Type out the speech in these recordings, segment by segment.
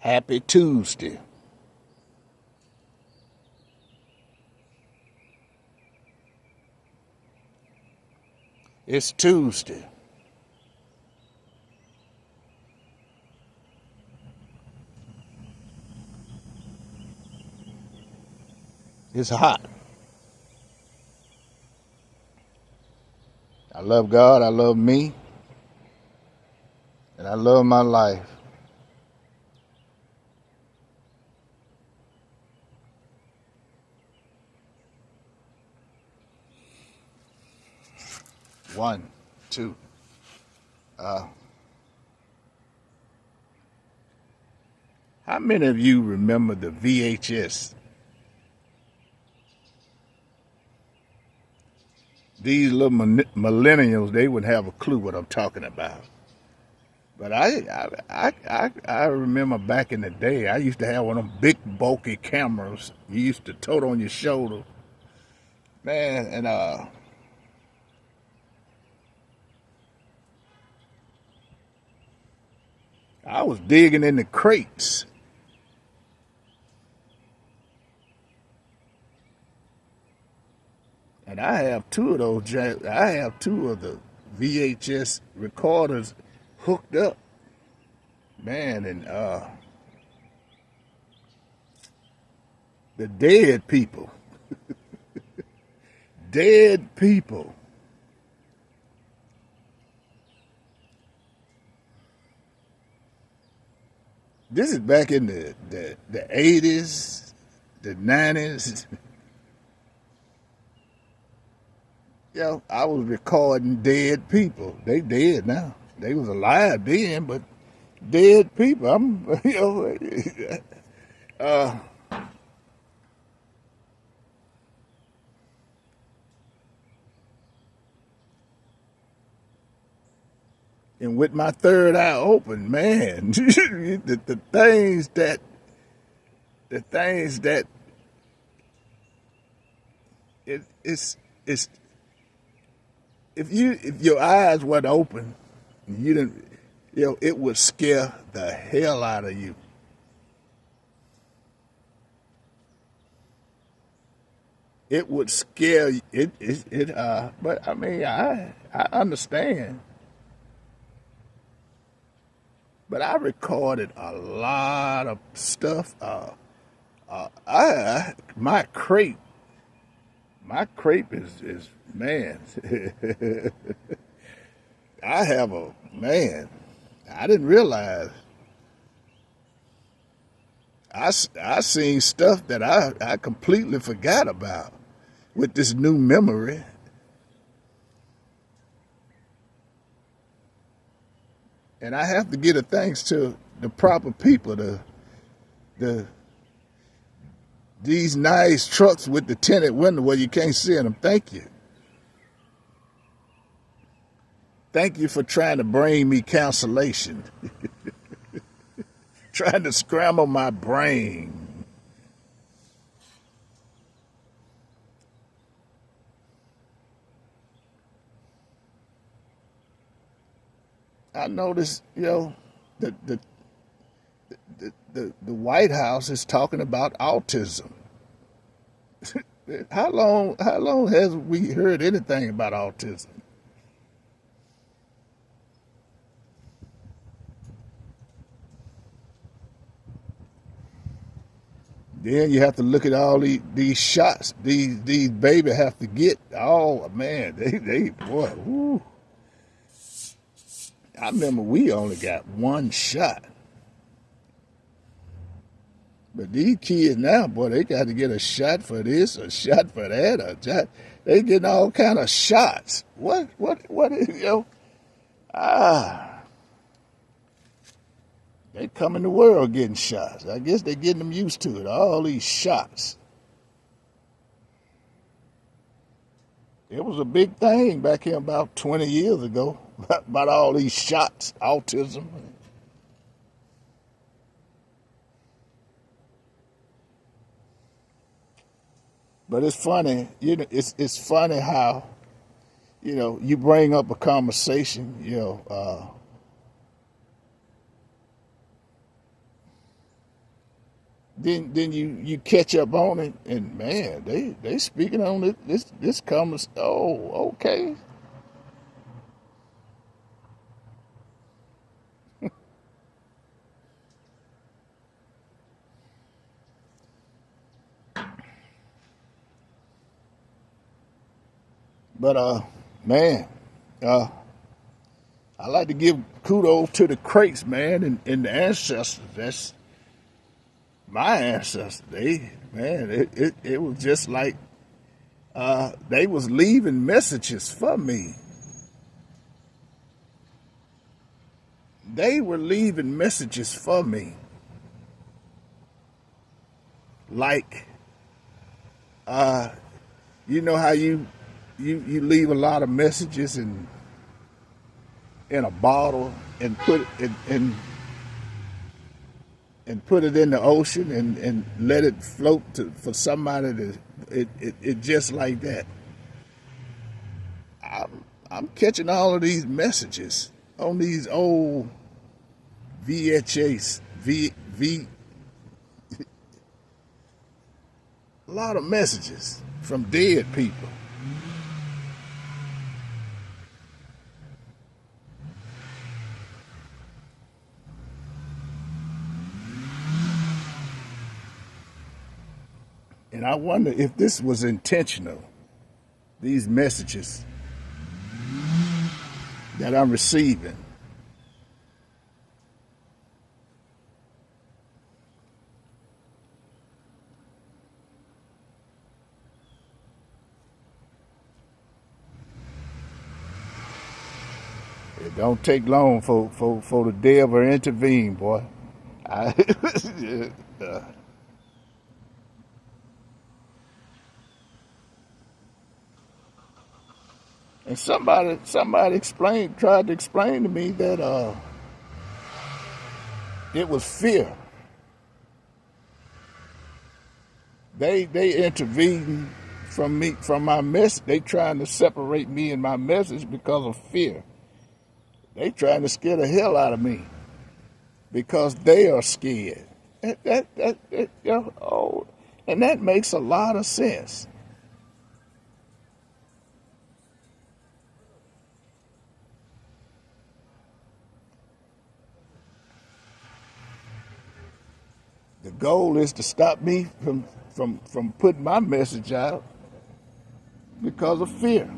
Happy Tuesday. It's Tuesday. It's hot. I love God, I love me, and I love my life. One, two. How many of you remember the VHS? These little millennials, they wouldn't have a clue what I'm talking about. But I remember back in the day, I used to have one of them big bulky cameras you used to tote on your shoulder, man. And I was digging in the crates, and I have two of those. I have two of the VHS recorders hooked up, man. And the dead people. This is back in the 80s, the 90s. I was recording dead people. They dead now. They was alive then, but dead people. uh, and with my third eye open, man, the things that it's if your eyes weren't open, you didn't, it would scare the hell out of you. It would scare you. But I mean, I understand. But I recorded a lot of stuff. My crepe is man. I have a man. I didn't realize. I seen stuff that I completely forgot about with this new memory. And I have to give a thanks to the proper people, the these nice trucks with the tinted window where you can't see them. Thank you. Thank you for trying to bring me cancellation, trying to scramble my brain. I noticed, the the White House is talking about autism. How long has we heard anything about autism? Then you have to look at all these shots these baby have to get. Oh man, they boy. Woo. I remember we only got one shot, but these kids now, boy, they got to get a shot for this, a shot for that, a shot. They getting all kind of shots. What is Ah, they come in the world getting shots. I guess they getting them used to it. All these shots. It was a big thing back here about 20 years ago about all these shots, autism. But it's funny, it's funny how, you bring up a conversation, then you catch up on it, and man, they speaking on it. This comes. Oh, okay. But man, uh, I like to give kudos to the crates, man, and the ancestors. That's my ancestors. It was just like they was leaving messages for me. They were leaving messages for me, like you know how you leave a lot of messages in a bottle and put it and put it in the ocean and let it float for somebody to it just like that. I'm catching all of these messages on these old VHS a lot of messages from dead people. And I wonder if this was intentional, these messages that I'm receiving. It don't take long for the devil to intervene, boy. I, uh, and somebody tried to explain to me that it was fear. They intervened from my message. They trying to separate me and my message because of fear. They trying to scare the hell out of me because they are scared. And that makes a lot of sense. The goal is to stop me from putting my message out because of fear.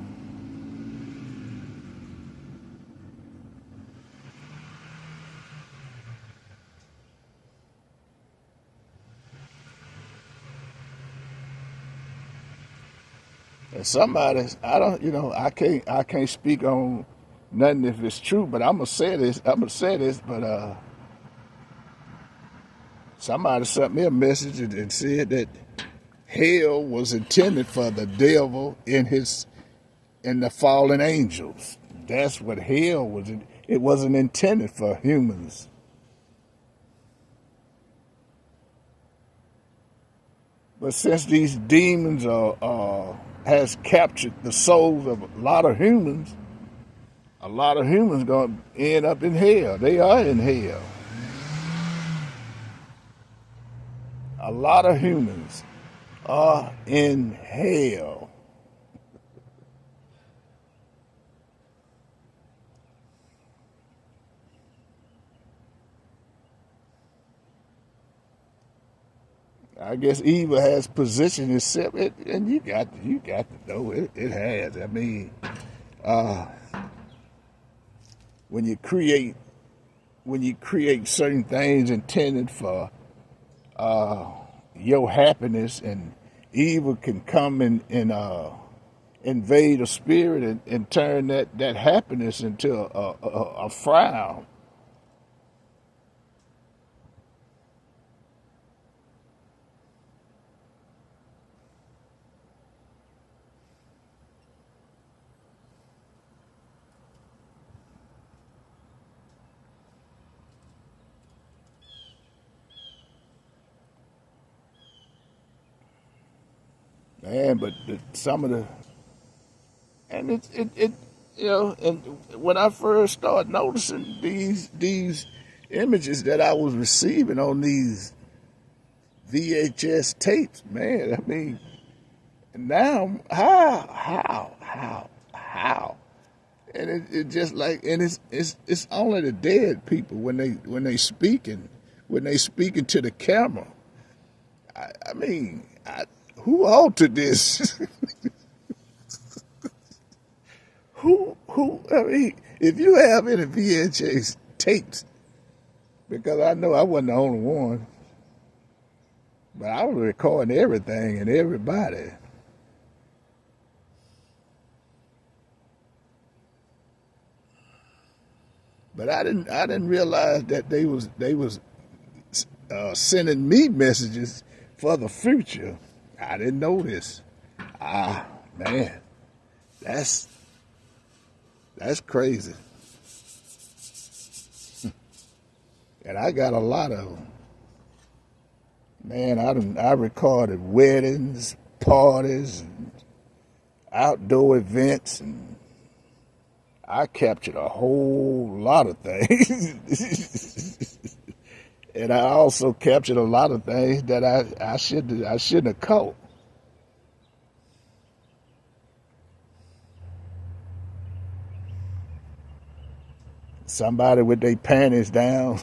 And somebody, I can't speak on nothing if it's true, but I'm gonna say this. But somebody sent me a message and said that hell was intended for the devil and the fallen angels. That's what hell was. It wasn't intended for humans. But since these demons has captured the souls of a lot of humans gonna end up in hell. They are in hell. A lot of humans are in hell. I guess evil has positioned itself, and you got to know it has. I mean, when you create certain things intended for your happiness, and evil can come and invade a spirit and turn that happiness into a frown. Man, but some of the and it and when I first started noticing these images that I was receiving on these VHS tapes, man. I mean, now how? And it just like, and it's only the dead people when they speaking to the camera. I mean, who altered this? Who? I mean, if you have any VHS tapes, because I know I wasn't the only one, but I was recording everything and everybody. But I didn't realize that they was sending me messages for the future. I didn't know this. Ah, man, that's that's crazy. And I got a lot of them. Man, I recorded weddings, parties, and outdoor events, and I captured a whole lot of things. And I also captured a lot of things that I shouldn't have caught. Somebody with their panties down.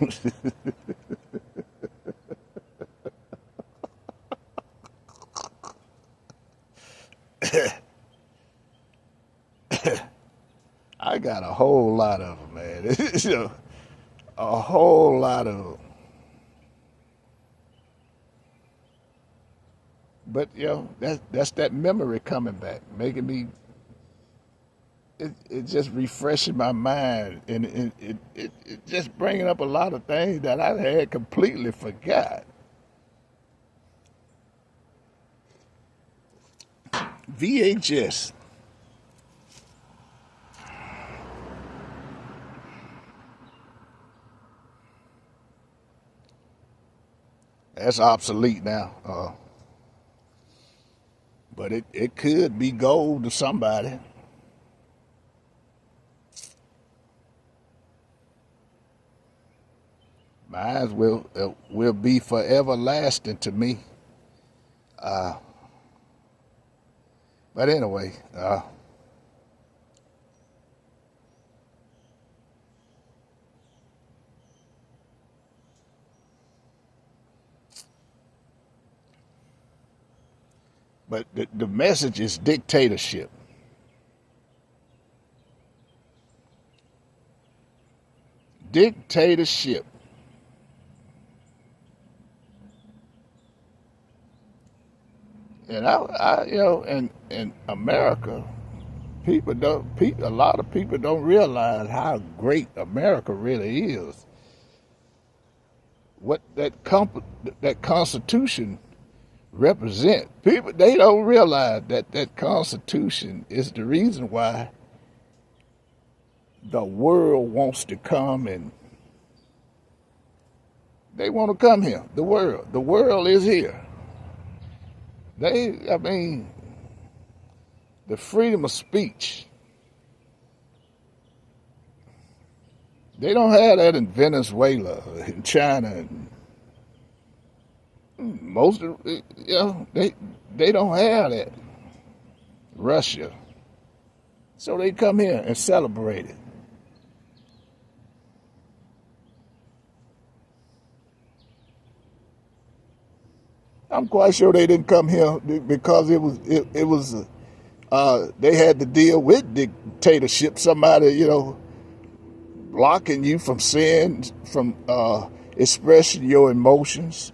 I got a whole lot of them, man. A whole lot of them. But that's that memory coming back, making me. It just refreshing my mind, and it just bringing up a lot of things that I had completely forgot. VHS, that's obsolete now. But it could be gold to somebody. Mine will be forever lasting to me. But anyway, but the message is dictatorship. Dictatorship. And in America, a lot of people don't realize how great America really is. What that Constitution represent. People, they don't realize that that Constitution is the reason why the world wants to come, and they want to come here. The world is here. I mean, the freedom of speech. They don't have that in Venezuela, in China, and most of, they don't have that. Russia. So they come here and celebrate it. I'm quite sure they didn't come here because they had to deal with dictatorship. Somebody blocking you from saying, from expressing your emotions.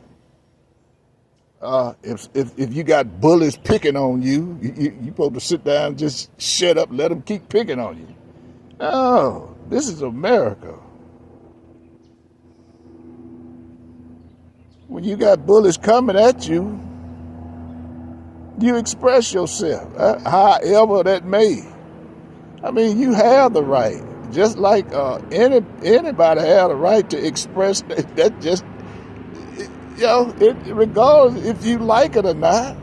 If you got bullies picking on you supposed to sit down and just shut up, let them keep picking on you. No, this is America. When you got bullies coming at you, you express yourself, however that may. I mean, you have the right, just like anybody have the right to express that. Just regardless if you like it or not.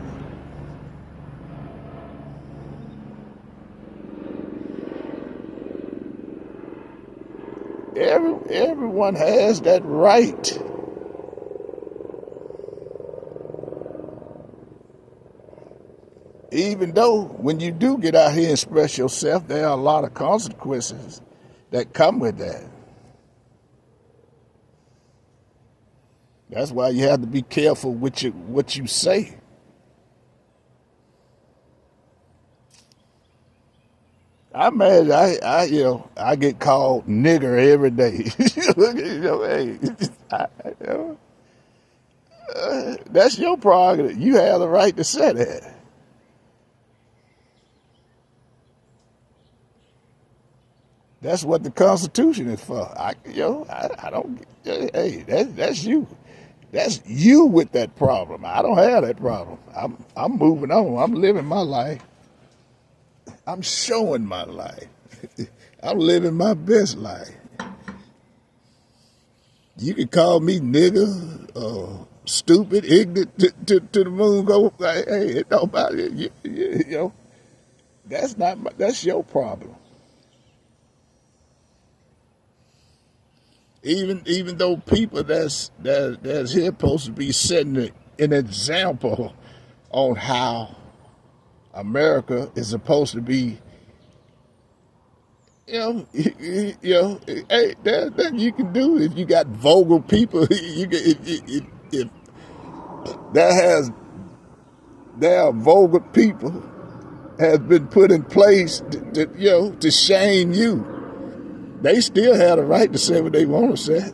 Everyone has that right. Even though when you do get out here and express yourself, there are a lot of consequences that come with that. That's why you have to be careful with what you say. I imagine I get called nigger every day. Hey, I, you know, that's your prerogative. You have the right to say that. That's what the Constitution is for. I don't. Hey, that's you. That's you with that problem. I don't have that problem. I'm moving on. I'm living my life. I'm showing my life. I'm living my best life. You can call me nigger, stupid, ignorant to the moon. Go, like, hey, it don't matter. You know, that's your problem. Even though people that's here supposed to be setting an example on how America is supposed to be, hey, there's nothing you can do if you got vulgar people. If there are vulgar people has been put in place to shame you. They still have the right to say what they want to say,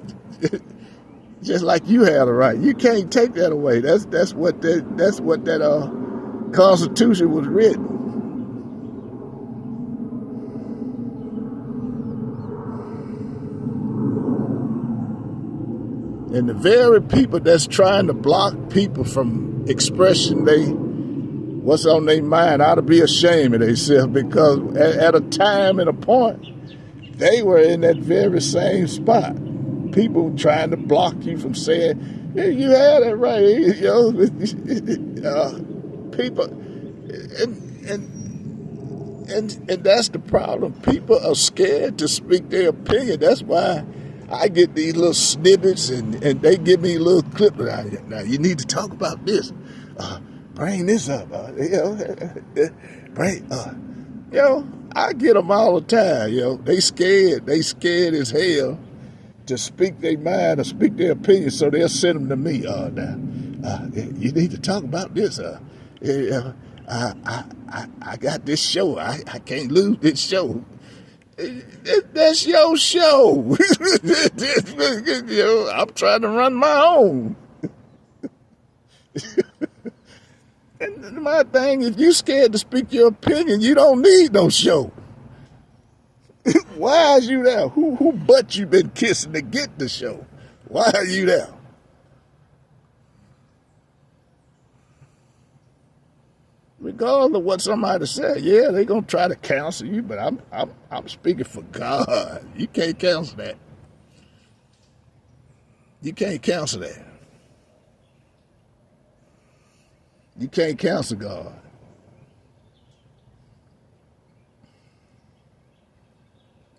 just like you have the right. You can't take that away. That's what that Constitution was written. And the very people that's trying to block people from expressing what's on their mind ought to be ashamed of themselves, because at a time and a point, they were in that very same spot. People trying to block you from saying, hey, you had it right. People, and that's the problem. People are scared to speak their opinion. That's why I get these little snippets, and they give me a little clip. Now you need to talk about this. Bring this up. Bring. I get them all the time. They scared. They scared as hell to speak their mind or speak their opinion, so they'll send them to me. Now, you need to talk about this. I got this show. I can't lose this show. That's your show. I'm trying to run my own. And my thing, if you scared to speak your opinion, you don't need no show. Why is you there? Who butt you been kissing to get the show? Why are you there? Regardless of what somebody said, yeah, they gonna try to counsel you, but I'm speaking for God. You can't counsel that. You can't counsel that. You can't counsel God.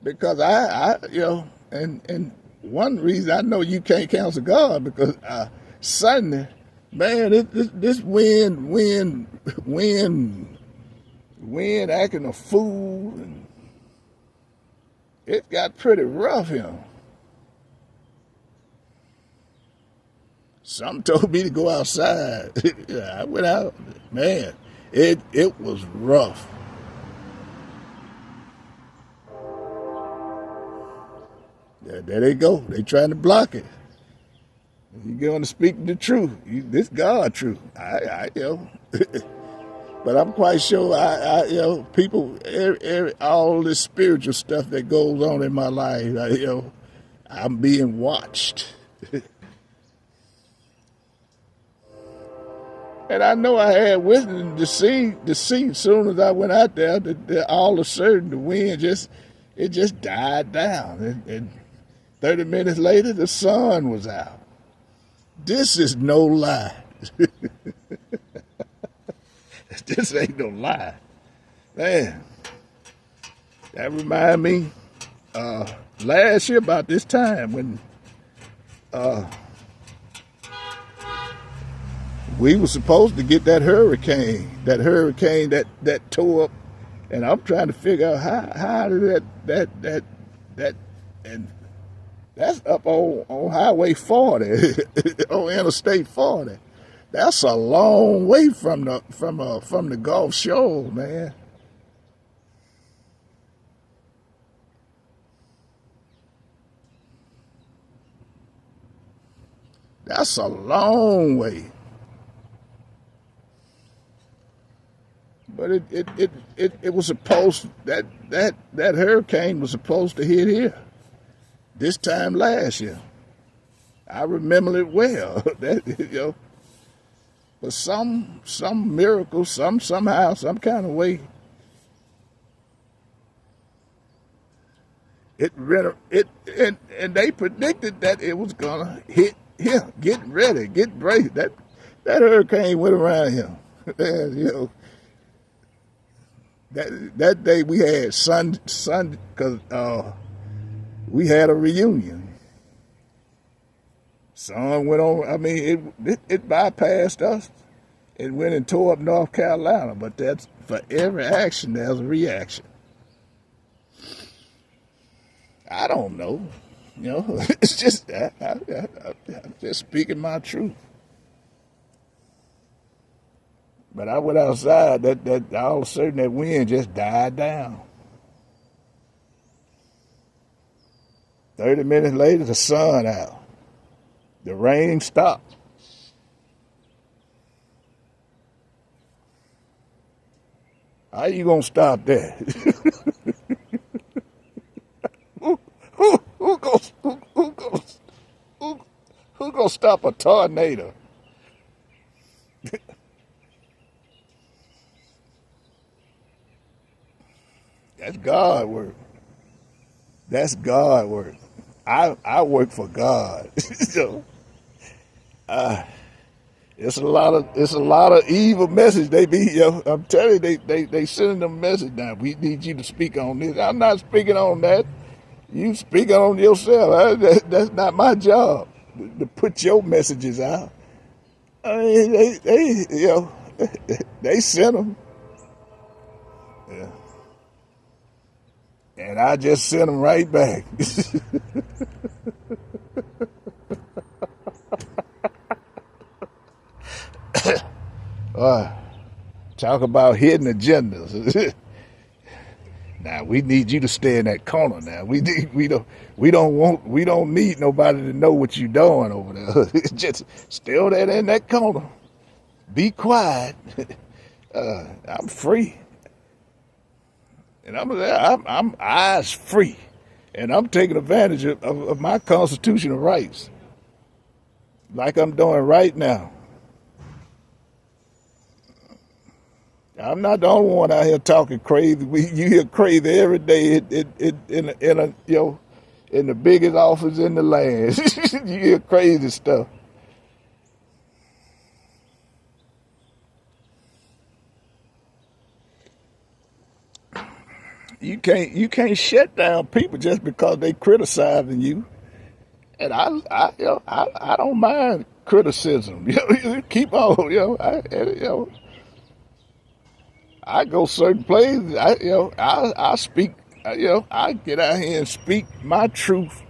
Because and one reason I know you can't counsel God, because suddenly, man, this wind acting a fool, and it got pretty rough here. Some told me to go outside. I went out. Man, it was rough. There they go. They trying to block it. You going to speak the truth. This God truth. But I'm quite sure people, all this spiritual stuff that goes on in my life, I'm being watched. And I know I had witness to see as soon as I went out there that all of a sudden the wind just died down. And 30 minutes later, the sun was out. This is no lie. This ain't no lie. Man, that remind me last year about this time when We were supposed to get that hurricane that tore up, and I'm trying to figure out how did that and that's up on Highway 40 on Interstate 40. That's a long way from the Gulf Shores, man. That's a long way. But it was supposed that hurricane was supposed to hit here this time last year. I remember it well. But some miracle, somehow, some kind of way, and they predicted that it was gonna hit here. Get ready, get ready. That hurricane went around here. That day we had sun because we had a reunion. Sun went on. I mean, it bypassed us. It went and tore up North Carolina. But that's for every action, there's a reaction. I don't know. It's just I'm just speaking my truth. But I went outside. That all of a sudden that wind just died down. 30 minutes later, the sun out. The rain stopped. How you gonna stop that? Who gonna stop a tornado? That's God work. That's God work. I work for God. So it's a lot of evil message they be. I'm telling you, they sending them message now. We need you to speak on this. I'm not speaking on that. You speaking on yourself. That's not my job to put your messages out. I mean, they sent them. Yeah. And I just sent them right back. Talk about hidden agendas. Now we need you to stay in that corner. Now we don't need nobody to know what you're doing over there. Just stay over there in that corner. Be quiet. I'm free, and I'm eyes free, and I'm taking advantage of my constitutional rights, like I'm doing right now. I'm not the only one out here talking crazy. You hear crazy every day in the biggest office in the land. You hear crazy stuff. You can't shut down people just because they criticizing you. And I don't mind criticism. Keep on. I go certain places. I speak. I get out here and speak my truth,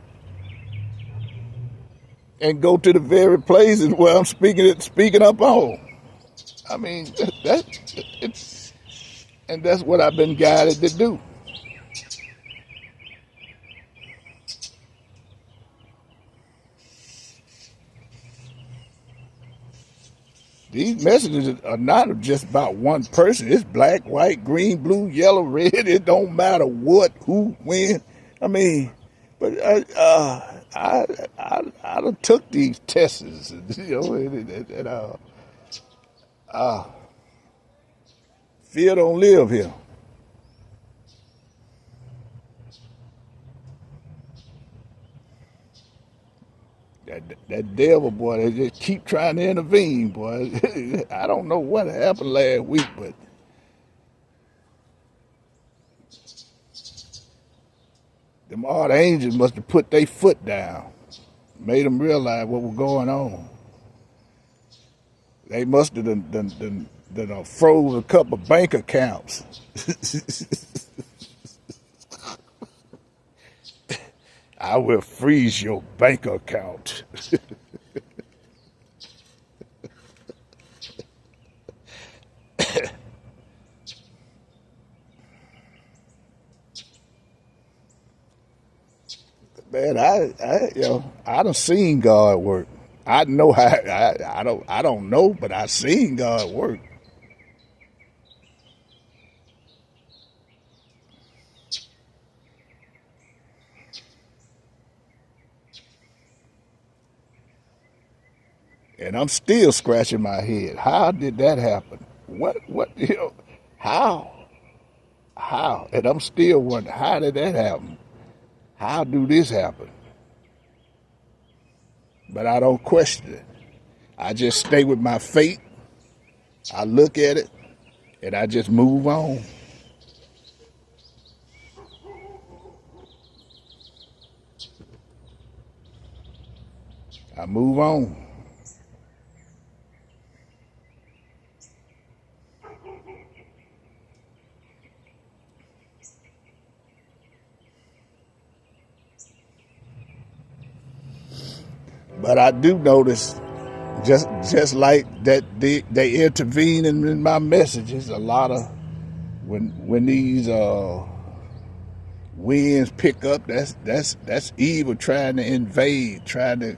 and go to the very places where I'm speaking up on. I mean, and that's what I've been guided to do. These messages are not just about one person. It's black, white, green, blue, yellow, red. It don't matter what, who, when. I mean, but I done took these tests, and fear don't live here. That devil, boy, they just keep trying to intervene, boy. I don't know what happened last week, but them archangels must have put their foot down, made them realize what was going on. They must have done froze a couple bank accounts. I will freeze your bank account. Man, I done seen God work. I know how. I don't know, but I seen God work. And I'm still scratching my head. How did that happen? What, how? How? And I'm still wondering, how did that happen? How do this happen? But I don't question it. I just stay with my faith. I look at it and I just move on. I move on. But I do notice, just like that, they intervene in my messages. A lot of when these winds pick up, that's evil trying to invade, trying to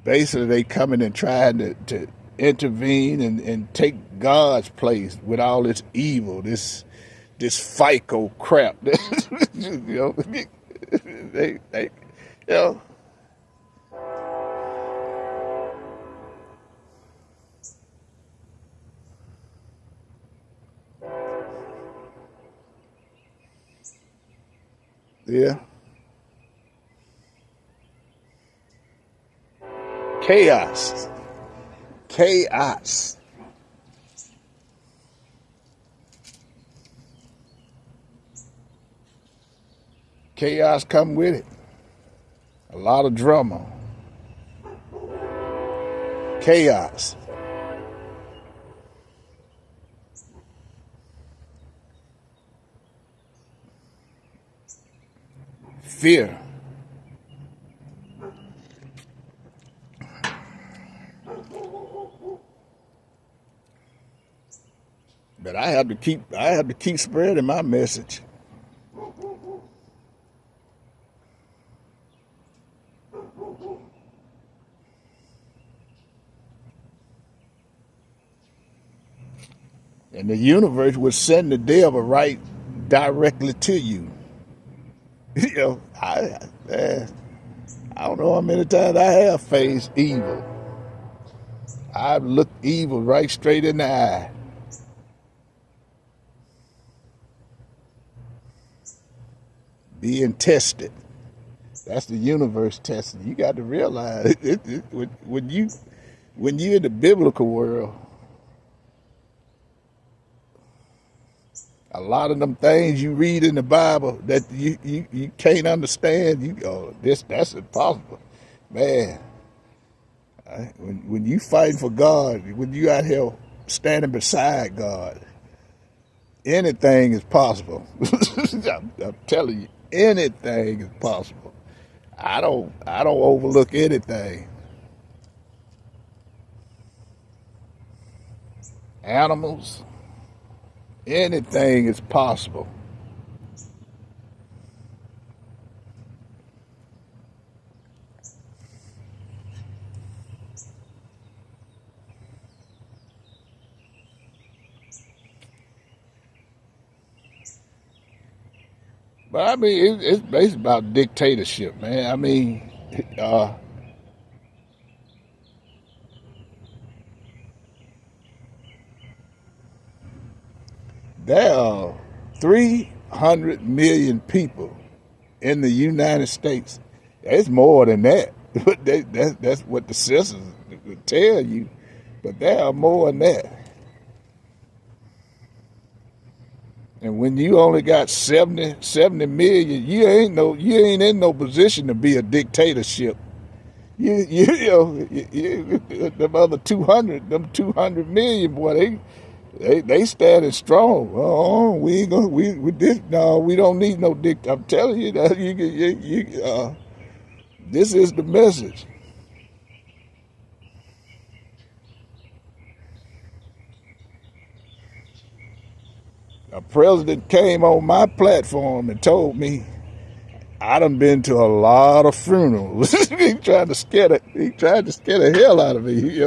basically they coming and trying to intervene and take God's place with all this evil, this FICO crap. You know, they you know, yeah, chaos, chaos. Chaos come with it. A lot of drama. Chaos. Fear. But I have to keep spreading my message. And the universe would send the devil right directly to you. You know, I don't know how many times I have faced evil. I've looked evil right straight in the eye. Being tested. That's the universe testing. You got to realize when you in the biblical world, a lot of them things you read in the Bible that you can't understand, you go, that's impossible, man. When you fighting for God, when you out here standing beside God, anything is possible. I'm telling you, anything is possible. I don't overlook anything. Animals, anything is possible. But I mean, it's basically about dictatorship, man. I mean, uh, there are 300 million people in the United States. It's more than that. But that's what the census would tell you. But there are more than that. And when you only got 70 million, you ain't in no position to be a dictatorship. Them other 200, them 200 million, boy, they standing strong. Oh, we ain't gonna, we this, no, we don't need no dict. I'm telling you that this is the message. A president came on my platform and told me I done been to a lot of funerals. He tried to scare the hell out of me.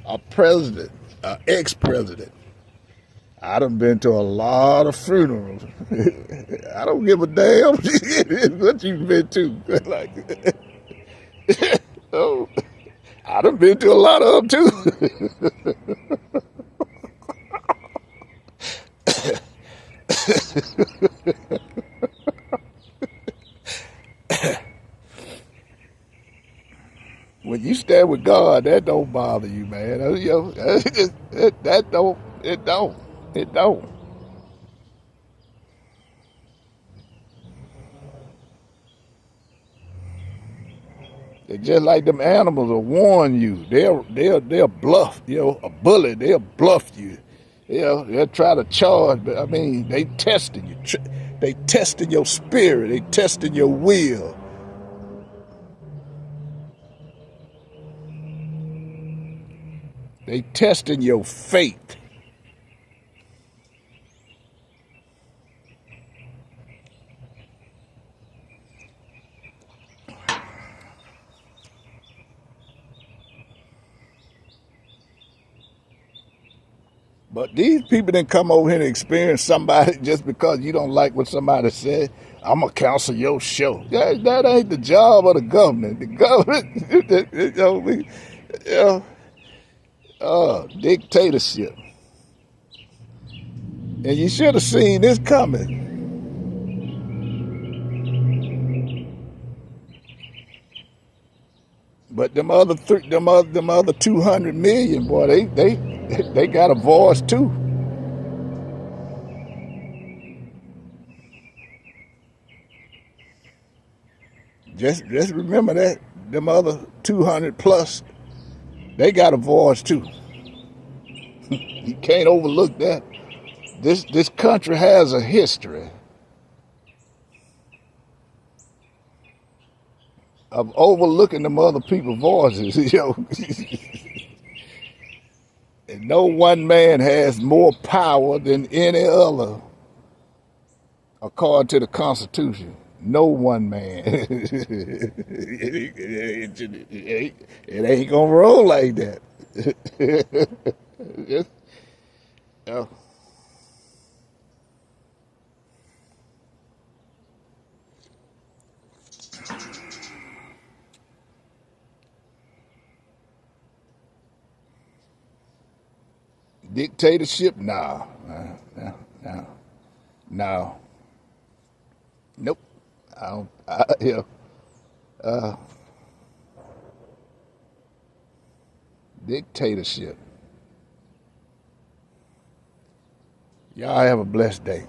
A president, an ex-president. I done been to a lot of funerals. I don't give a damn what you've been to. Like, oh, I done been to a lot of them too. When you stand with God, that don't bother you, man. That don't. It don't. It don't. It's just like them animals will warn you. They'll bluff. A bully. They'll bluff you. They'll try to charge, but I mean, they testing you. They testing your spirit. They testing your will. They testing your faith. But these people didn't come over here and experience somebody just because you don't like what somebody said. I'm gonna cancel your show. That ain't the job of the government. The government, you know, dictatorship. And you should have seen this coming. But them other 200 million, boy, they got a voice too. Just remember that them other 200 plus, they got a voice too. You can't overlook that. This country has a history of overlooking them other people's voices. And no one man has more power than any other, according to the Constitution. No one man. It ain't gonna roll like that. Just, uh, dictatorship? Nah, no, no, nope. I don't. Dictatorship. Y'all have a blessed day.